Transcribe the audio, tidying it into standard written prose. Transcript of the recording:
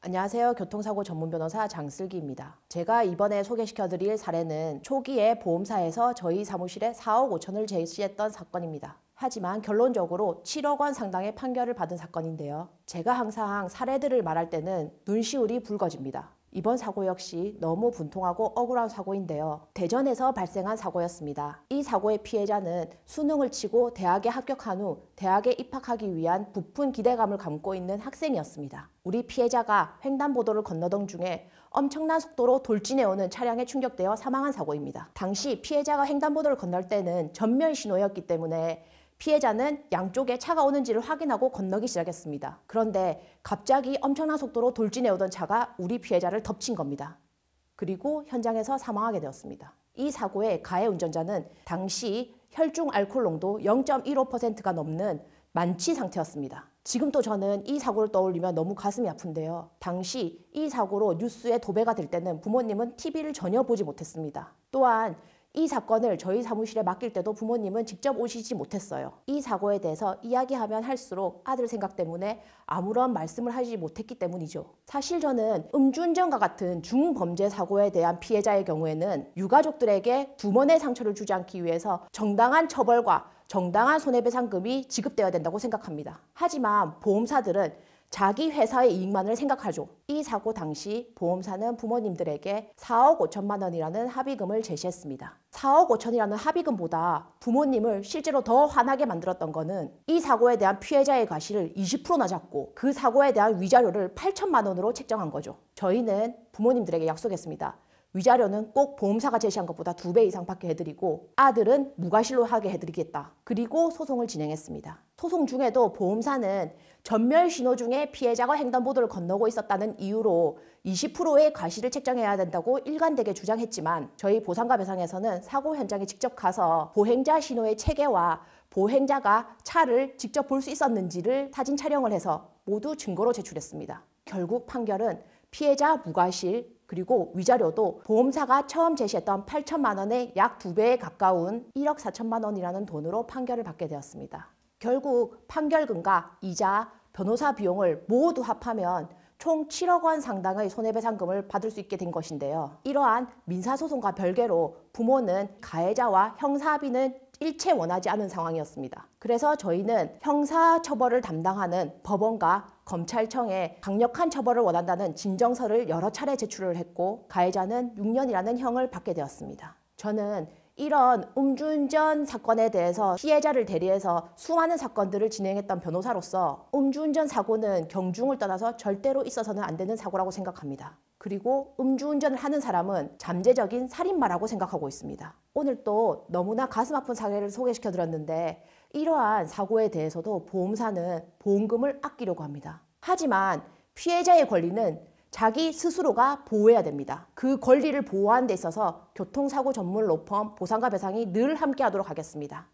안녕하세요. 교통사고 전문 변호사 장슬기입니다. 제가 이번에 소개시켜드릴 사례는 초기에 보험사에서 저희 사무실에 4억 5천을 제시했던 사건입니다. 하지만 결론적으로 7억 원 상당의 판결을 받은 사건인데요. 제가 항상 사례들을 말할 때는 눈시울이 붉어집니다. 이번 사고 역시 너무 분통하고 억울한 사고인데요. 대전에서 발생한 사고였습니다. 이 사고의 피해자는 수능을 치고 대학에 합격한 후 대학에 입학하기 위한 부푼 기대감을 감고 있는 학생이었습니다. 우리 피해자가 횡단보도를 건너던 중에 엄청난 속도로 돌진해오는 차량에 충격되어 사망한 사고입니다. 당시 피해자가 횡단보도를 건널 때는 전면 신호였기 때문에 피해자는 양쪽에 차가 오는지를 확인하고 건너기 시작했습니다. 그런데 갑자기 엄청난 속도로 돌진해오던 차가 우리 피해자를 덮친 겁니다. 그리고 현장에서 사망하게 되었습니다. 이 사고의 가해 운전자는 당시 혈중 알코올 농도 0.15%가 넘는 만취 상태였습니다. 지금도 저는 이 사고를 떠올리면 너무 가슴이 아픈데요. 당시 이 사고로 뉴스에 도배가 될 때는 부모님은 TV를 전혀 보지 못했습니다. 또한 이 사건을 저희 사무실에 맡길 때도 부모님은 직접 오시지 못했어요. 이 사고에 대해서 이야기하면 할수록 아들 생각 때문에 아무런 말씀을 하지 못했기 때문이죠. 사실 저는 음주운전과 같은 중범죄 사고에 대한 피해자의 경우에는 유가족들에게 두 번의 상처를 주지 않기 위해서 정당한 처벌과 정당한 손해배상금이 지급되어야 된다고 생각합니다. 하지만 보험사들은 자기 회사의 이익만을 생각하죠. 이 사고 당시 보험사는 부모님들에게 4억 5천만 원이라는 합의금을 제시했습니다. 4억 5천이라는 합의금보다 부모님을 실제로 더 화나게 만들었던 거는 이 사고에 대한 피해자의 과실을 20%나 잡고 그 사고에 대한 위자료를 8천만 원으로 책정한 거죠. 저희는 부모님들에게 약속했습니다. 위자료는 꼭 보험사가 제시한 것보다 2배 이상 받게 해드리고 아들은 무과실로 하게 해드리겠다. 그리고 소송을 진행했습니다. 소송 중에도 보험사는 전멸 신호 중에 피해자가 횡단보도를 건너고 있었다는 이유로 20%의 과실을 책정해야 된다고 일관되게 주장했지만 저희 보상과 배상에서는 사고 현장에 직접 가서 보행자 신호의 체계와 보행자가 차를 직접 볼 수 있었는지를 사진 촬영을 해서 모두 증거로 제출했습니다. 결국 판결은 피해자 무과실 그리고 위자료도 보험사가 처음 제시했던 8천만 원의 약 2배에 가까운 1억 4천만 원이라는 돈으로 판결을 받게 되었습니다. 결국 판결금과 이자, 변호사 비용을 모두 합하면 총 7억 원 상당의 손해배상금을 받을 수 있게 된 것인데요. 이러한 민사소송과 별개로 부모는 가해자와 형사합의는 일체 원하지 않은 상황이었습니다. 그래서 저희는 형사처벌을 담당하는 법원과 검찰청에 강력한 처벌을 원한다는 진정서를 여러 차례 제출을 했고 가해자는 6년이라는 형을 받게 되었습니다. 저는 이런 음주운전 사건에 대해서 피해자를 대리해서 수많은 사건들을 진행했던 변호사로서 음주운전 사고는 경중을 떠나서 절대로 있어서는 안 되는 사고라고 생각합니다. 그리고 음주운전을 하는 사람은 잠재적인 살인마라고 생각하고 있습니다. 오늘 또 너무나 가슴 아픈 사례를 소개시켜드렸는데 이러한 사고에 대해서도 보험사는 보험금을 아끼려고 합니다. 하지만 피해자의 권리는 자기 스스로가 보호해야 됩니다. 그 권리를 보호하는 데 있어서 교통사고 전문 로펌 보상과 배상이 늘 함께하도록 하겠습니다.